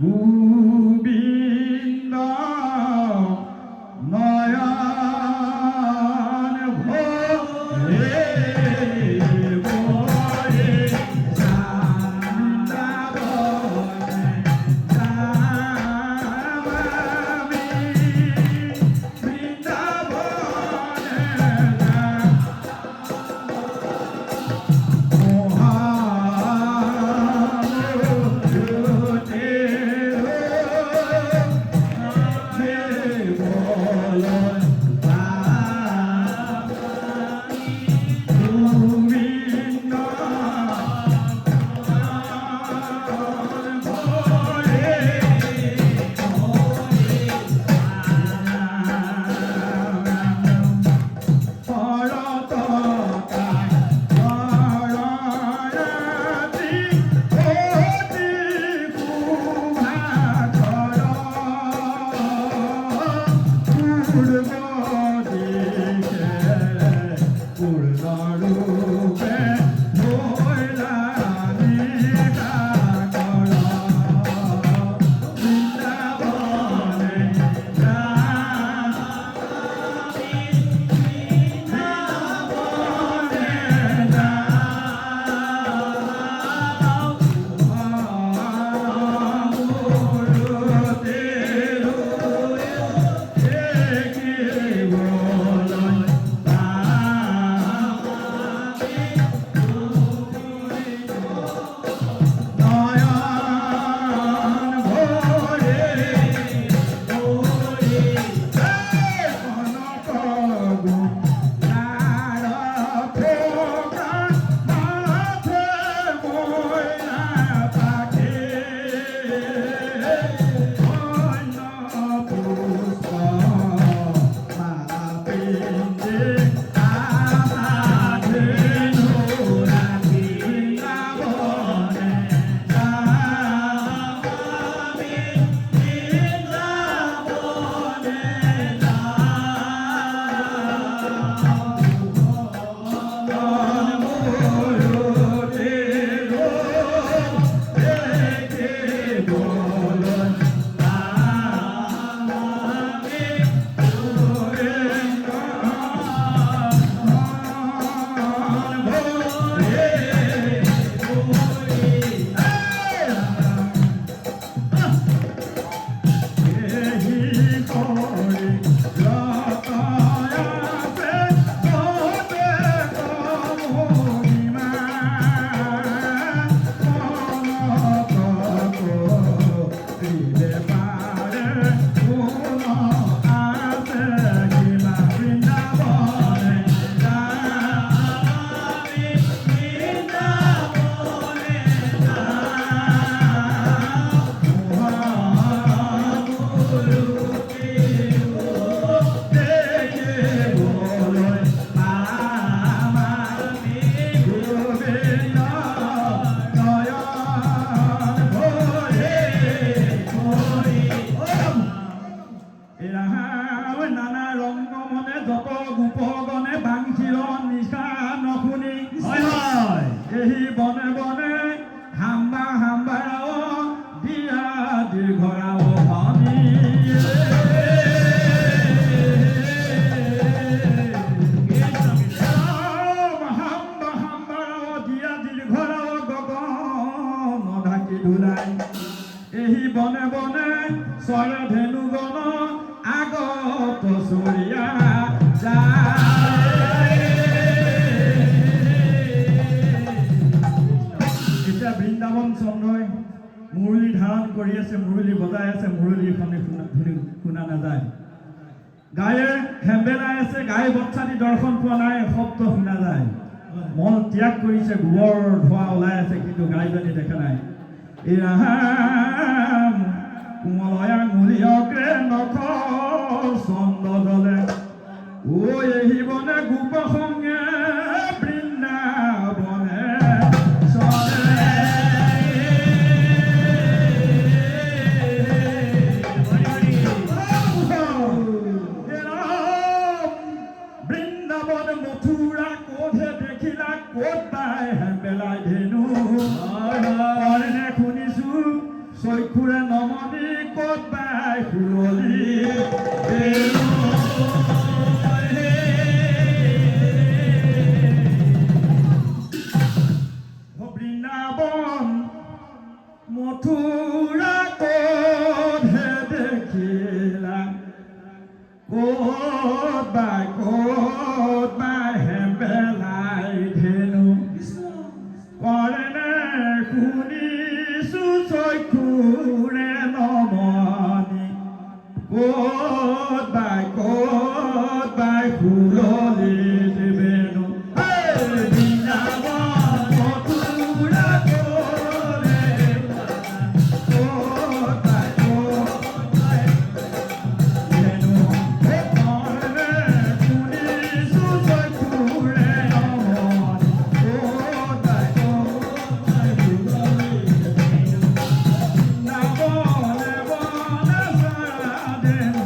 গোবিন্দ নয়ন ভৰে ভৰে বৃন্দাবনে যামি বনে বনে চৰে ধেনু গণ আগত চৰিয়া যায়। এতিয়া বৃন্দাবন চন্দ্ৰই মুৰলী ধাৰণ কৰি আছে, মুৰলী বজাই আছে, মুৰলীখনে শুনা নাযায়। গায়ে হেম্বেলাই আছে, গায়ে বচ্চাদি দৰ্শন পোৱা নাই, শব্দ শুনা যায়। মল ত্যাগ কৰিছে, গোবৰ ধোৱা ওলাই আছে, কিন্তু গাইজনী দেখা নাই। ইৰাম কোমলয়া আঙুলিয়কে নখ চন্দ্ৰ জলে ঐ আহিবনে গোপ সংগে বৃন্দাবনে চলে। বৃন্দাবন মথুৰা কোঠে দেখিলা, ক'ত পাই হেম্বেলাই ধেনু শুনিছো চৈখুৰে নমনি ক'ত বাই ফুললি বেনু বৃন্দাবন মথুৰা ক'তহে দেখিলা ক'ত বাই হেম্বেলাই ধেনু কৰেনে শুনিছো চৈখুৰে নমনি ক'ত বাই ফুললি বেনু বৃন্দাবন মথুৰা ক'লে ক'ত বাই ধেনু কৰেনে শুনিছো চৈখুৰে নমনি ক'ত বাই ফুললি নাবনে বনে সাদেনু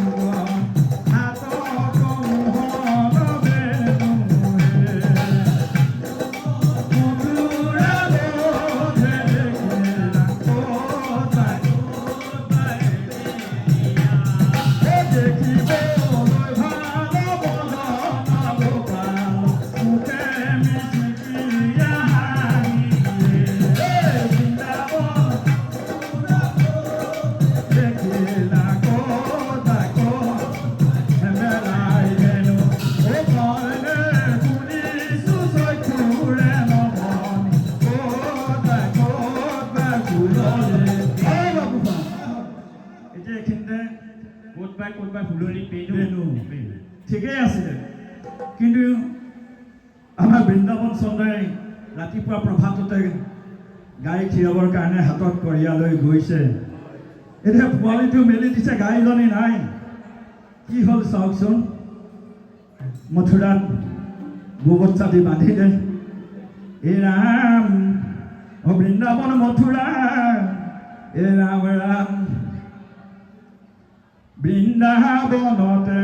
হাতত মোহন বেনু মথুৰা বোধে দেখিলা ক'ত বাই দেখিবলৈ ভাল বদন গোপাল মুখে মিচিকিয়া হাঁহিয়ে বৃন্দাবন দেখিলা ক'ত হেমেলাই ধেনু কৰেনে শুনিছো চৈখুৰে নমনি ক'ত বাই ফুললি এতিয়া এইখিনিতে ক'ত বাই ফুলনি বেনু ঠিকেই আছিলে কিন্তু আমাৰ বৃন্দাবন চন্দ্ৰই ৰাতিপুৱা প্ৰভাততে গাই খীৰাবৰ কাৰণে হাতত কঢ়িয়া লৈ গৈছে এতিয়া পোৱালিটো মেলি দিছে গাইজনী নাই কি হ'ল চাওকচোন মথুৰাত গোবচ্ছা দি বান্ধিলে এই ৰাম বৃন্দাবন মথুৰা এই ৰাম ৰাম বৃন্দাবনতে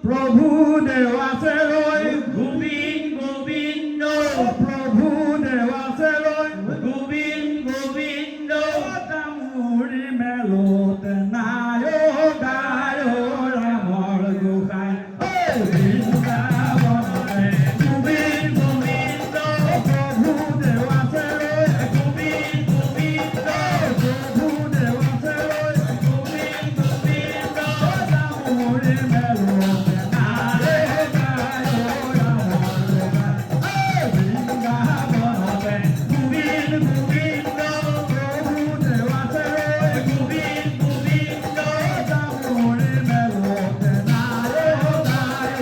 প্ৰভু দেৱ আছে ৰৈ গোবিন্দ প্ৰভু দেৱ আছে ৰৈ গোবিন্দ তামুৰি মেলোতে নাই গায় ৰামৰ গোসাঁই বৃন্দাবনতে গোবিন্দ প্ৰভু দেৱ আছে ৰৈ প্ৰভু দেৱ আছে ৰৈ তামুৰি মেলোতে নাই গায় ৰামৰ গোসাঁই বৃন্দাবনতে প্ৰভু দেৱ আছে ৰৈ তামুৰি মেলোতে নাই গায়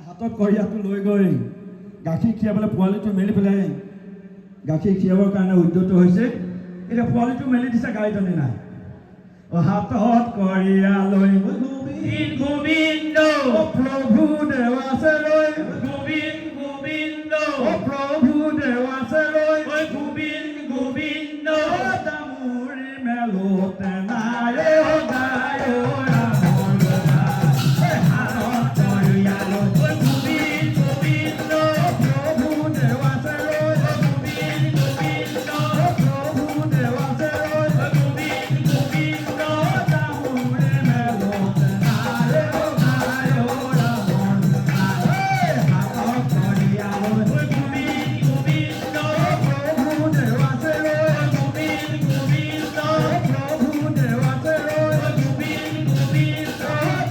হাতত কঢ়িয়াটো লৈ গৈ গাখীৰ খীৰাবলৈ পোৱালিটো মেলি পেলাই গাখীৰ খীৰাবৰ কাৰণে উদ্যত হৈছে এতিয়া পোৱালিটো মেলি দিছে গাইজনী নাই হাতত কঢ়িয়া লৈ গোবিন্দ প্ৰভু দেৱ আছে ৰৈ গোবিন্দ প্ৰভু দেৱ আছে ৰৈ গোবিন্দ তামুৰি মেলোতে নাই গায় ৰামৰ গোসাঁই হাতত কঢ়িয়া লৈ গোবিন্দ প্ৰভু দেৱ আছে ৰৈ প্ৰভু দেৱ আছে ৰৈ তামুৰি মেলোতে নাই গায় ৰামৰ গোসাঁই হাতত কঢ়িয়া লৈ প্ৰভু দেৱ আছে ৰৈ প্ৰভু দেৱ আছে ৰৈ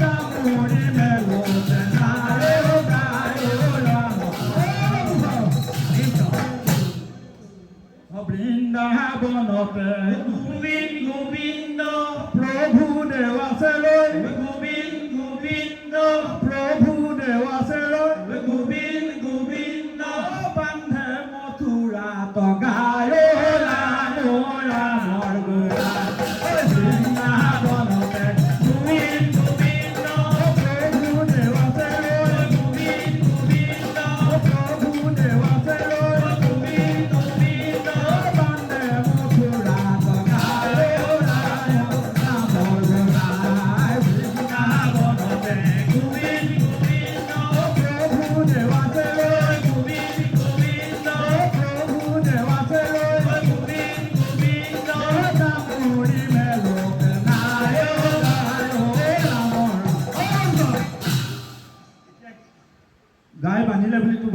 তামুৰি মেলোতে নাই গায় ৰামৰ বৃন্দাবনতে গোবিন্দ প্ৰভু দেৱ আছে ৰৈ গোবিন্দ প্ৰভু দেৱ আছে ৰৈ গোবিন্দ বান্ধে মথুৰা গায় ৰাম ৰামৰ গোসাঁই বৃন্দাবনতে প্ৰভু দেৱ আছে ৰৈ প্ৰভু দেৱ আছে ৰৈ বান্ধে মথুৰা গায় ৰামৰ গোসাঁই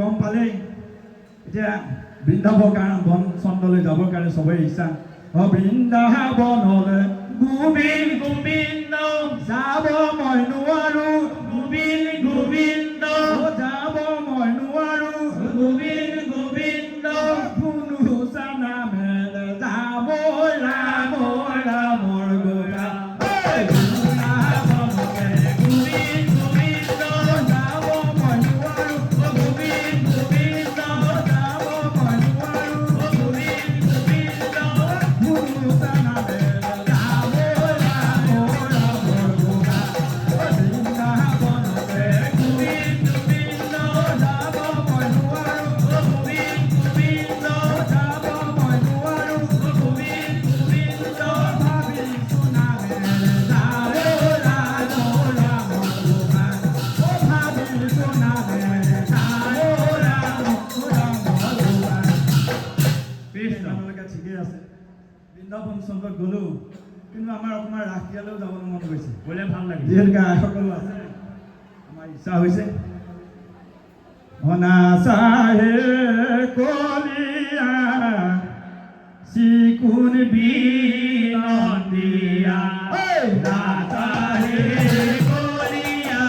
গম পালেই এতিয়া বৃন্দাবন চন্দ্ৰলৈ যাবৰ কাৰণে চবেই ইচ্ছা বৃন্দাবনলৈ গোবিন্দ গোবিন্দ যাব মই নোৱাৰো গোবিন্দ গোবিন্দ যাব মই নোৱাৰো গোবিন্দ গোবিন্দ কোনো নামেৰে যাব ৰাম ৰামৰ গোগা বৃন্দাবনলৈ গোবিন্দ গোবিন্দ যাব মই নোৱাৰো গোবিন্দ গোবিন্দ যাব মই নোৱাৰো গোবিন্দ গোবিন্দ কোনো নামেৰে যাব ৰাম ৰামৰ গোগা বৃন্দাবনলৈ গোবিন্দ গোবিন্দ যাব মই নোৱাৰো গোবিন্দ গোবিন্দ যাব মই নোৱাৰো গোবিন্দ গোবিন্দ ভাবিছো নামেৰে যাব ৰাম ৰামৰ গোগা ভাবিছো নামেৰে যাব ৰাম ৰামৰ গোগা আপোনালোকে ঠিকেই আছে বৃন্দাবন চন্দ্ৰত গ'লো কিন্তু আমাৰ অকণমান ৰাসক্ৰিয়ালৈও যাবলৈ মন গৈছে গ'লে ভাল লাগে যিহেতুকে আইসকলো আছে আমাৰ ইচ্ছা হৈছে অনাচাহে কলিয়া চিকুণ বিনন্দিয়া নাচাহে কলিয়া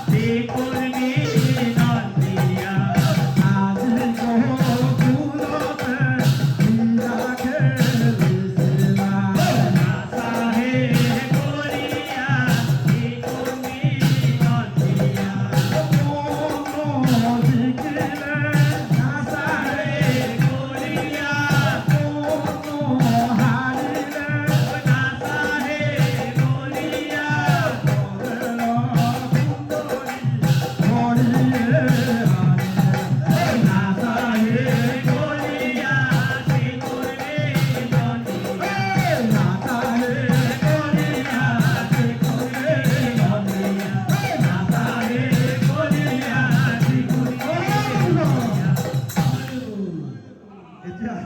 ত্ৰিকুল বিনন্দিয়া আজি কুলতে বিৰাখে দিছিলা নাচাহে কলিয়া ত্ৰিকুল বিনন্দিয়া জিকিলে নাচাহে কলিয়া হাৰিলে নাচাহে কলিয়া নাচাহে কলিয়া ত্ৰিকুল বিনন্দিয়া নাচাহে কলিয়া ত্ৰিকুল বিনন্দিয়া নাচাহে কলিয়া ত্ৰিকুল বিনন্দিয়া এতিয়া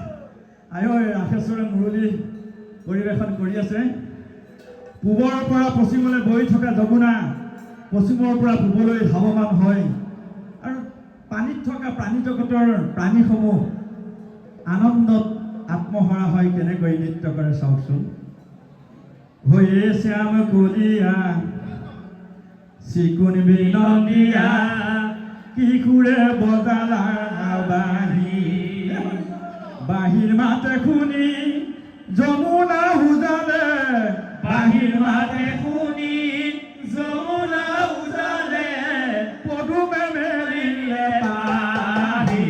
ৰাসেশ্বৰে মুৰলী পৰিৱেশন কৰি আছে পূবৰ পৰা পশ্চিমলৈ বৈ থকা যমুনা পশ্চিমৰ পৰা পূবলৈ ধাৱমান হয় আৰু পানীত থকা প্ৰাণী জগতৰ প্ৰাণীসমূহ আনন্দত আত্মহৰা হয় কেনেকৈ নৃত্য কৰে চাওকচোন হৈয়ে শ্যাম কলিয়া চিকুণ বিনন্দিয়া কিশোৰে বজালা বাঁহী বাঁহীৰ মাতে শুনি যমুনা উজালে বাহিৰ মাতে শুনি যমুনা উজালে পদুমে মেলিলে পাহি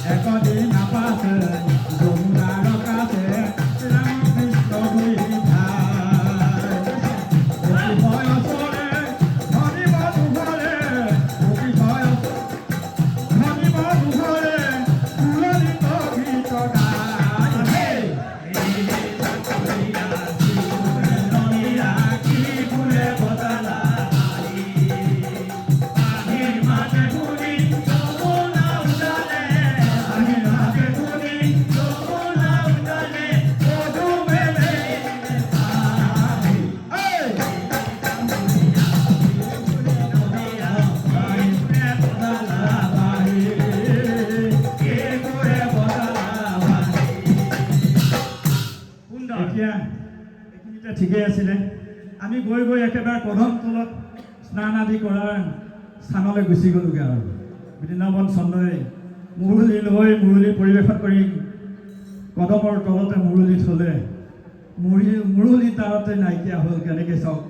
একদিন নাপাছে যমুনাৰ কাছে ৰামকৃষ্ণ দুই ভাই অতিশয় ওচৰে ধনিব দুঘৰে অতিশয় ধনিব দুঘৰে ফুলনিত গীত গায় এতিয়া এইখিনিতে ঠিকেই আছিলে আমি গৈ গৈ একেবাৰে কদম তলত স্নান আদি কৰাৰ স্থানলৈ গুচি গ'লোগৈ আৰু বৃন্দাবন চন্দ্ৰই মুৰলী লৈ মুৰলী পৰিৱেশন কৰি কদমৰ তলতে মুৰলী থ'লে মুৰলী তাৰতে নাইকিয়া হ'ল কেনেকৈ চাওক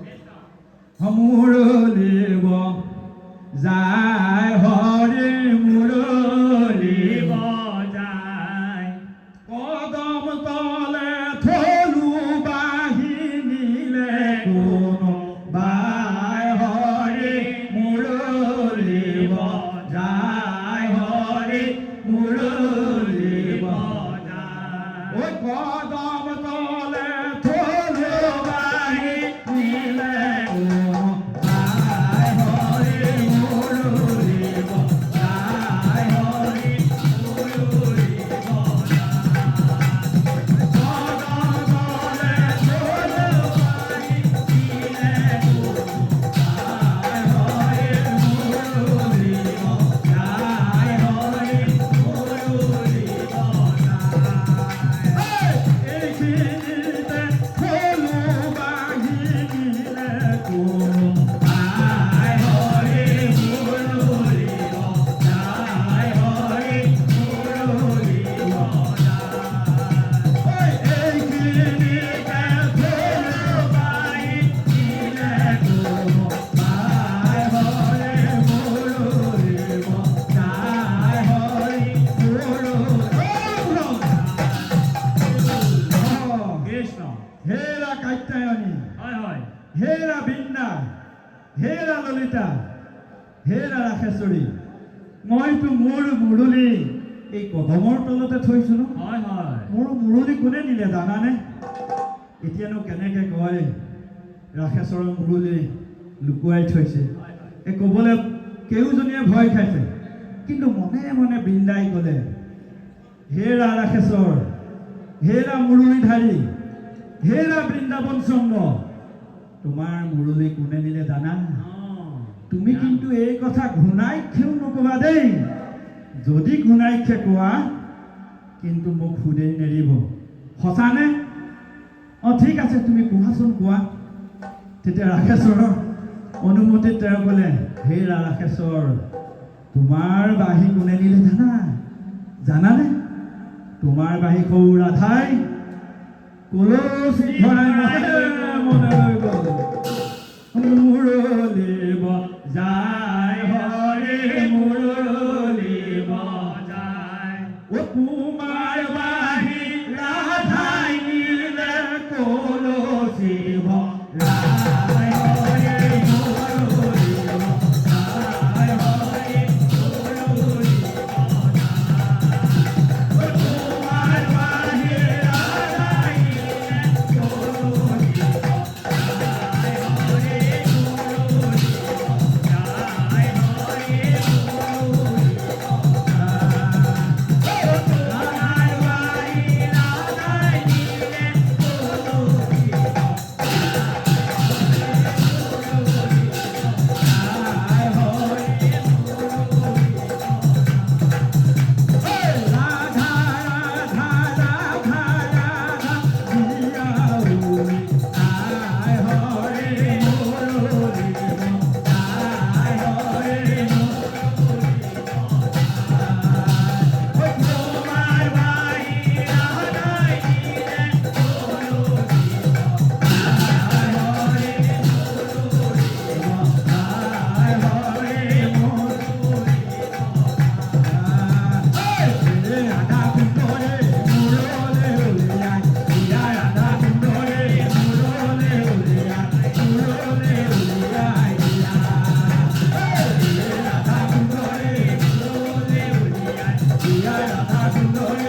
মুৰলীব যায় হৰি মুৰলীব যায় কদম তলে থলো বাহিনীলে কোনো বাই হৰি মুৰলীব যায় হৰি মুৰলীব ঐ কদম তলে থলো বাহিনীলে কোনো বাই হৰি মুৰলীব যায় হৰি হেৰা কাত্যায়নী হেৰা বৃন্দা হেৰা ললিতা হেৰা ৰাখেশ্বৰী মইতো মোৰ মুৰলী এই কদমৰ তলতে থৈছোঁ মোৰ মুৰলী কোনে নিলে জানানে এতিয়ানো কেনেকৈ কয় ৰাখেশ্বৰৰ মুৰলী লুকুৱাই থৈছে এই ক'বলৈ কেওজনীয়ে ভয় খাইছে কিন্তু মনে মনে বৃন্দাই ক'লে হেৰা ৰাখেশ্বৰ হেৰা মুৰলীধাৰী হেৰা বৃন্দাবন চন্দ্ৰ তোমাৰ মুৰলী কোনে নিলে জানা তুমি কিন্তু এই কথা ঘূণাক্ষেও নকবা দেই যদি ঘূণাক্ষে কোৱা কিন্তু মোক সুদেই নেৰিব সঁচানে ঠিক আছে তুমি কোৱাচোন কোৱা তেতিয়া ৰাখেশ্বৰৰ অনুমতিত তেওঁ ক'লে হেৰা ৰাখেশ্বৰ তোমাৰ বাঁহী কোনে নিলে জানানে তোমাৰ বাঁহী সৰু ৰাধাই কলচি ভৰাই মনে লৈ গ'ল মুৰলীব যায় হৰি মুৰলীব যায় তোমাৰ বাঁহী ৰাধাই নিলে কলচি ভৰাই হৰি মুৰলীব যায় হৰি মুৰলীব তোমাৰ বাঁহী ৰাধাই ৰাধাক লৈ